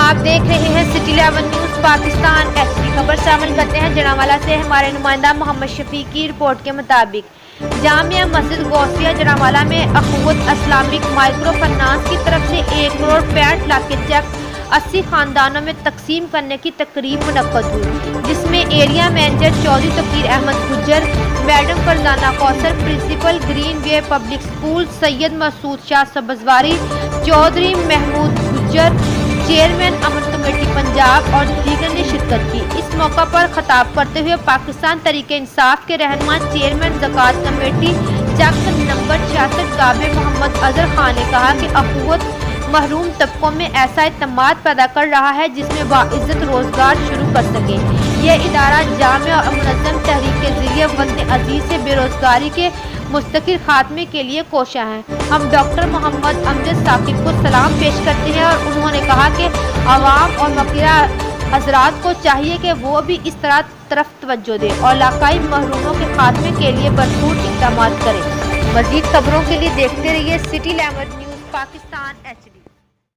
आप देख रहे हैं सिटी 11 न्यूज़ पाकिस्तान HD। खबर शामिल करते हैं जनावाला से। हमारे नुमाइंदा मोहम्मद शफी की रिपोर्ट के मुताबिक जामिया मस्जिद गौसिया जनावाला में अखुवत इस्लामिक माइक्रो फाइनेंस की तरफ से 1,65,00,000 के चेक 80 खानदानों में तकसीम करने की तकरीब मुनक्कद हुई, जिसमें एरिया मैनेजर चौधरी तकीर Ahmad Gujjar, madam Farzana Kausar, principal green way public school Syed Masood Shah Sabzwari, Chaudhary Mahmood Gujjar, chairman Aman committee Punjab और दीगर ने शिरकत की। इस मौका पर खिताब करते हुए पाकिस्तान तरीके इंसाफ के रहनुमा चेयरमैन ज़कात कमेटी चक नंबर 66 काबिल मोहम्मद अजहर खान ने कहा कि अखुवत महरूम तबकों में ऐसा इत्मीनान पैदा कर रहा है जिसमें बाइज्जत रोजगार शुरू कर सके। यह इदारा जामिया और मुनज़्ज़म तहरीक के जरिए वतन अजीज से बेरोजगारी के मुस्तकिल खात्मे के लिए कोशा हैं। हम डॉक्टर मोहम्मद अमजद साकिब को सलाम पेश करते हैं और उन्होंने कहा कि अवाम और वकीला हजरात को चाहिए कि वो भी इस तरफ तवज्जो दें और इलाकाई महरूमों के खात्मे के लिए भरपूर इक़दाम करें। मज़ीद खबरों के लिए देखते रहिए सिटी 11 न्यूज़ पाकिस्तान HD।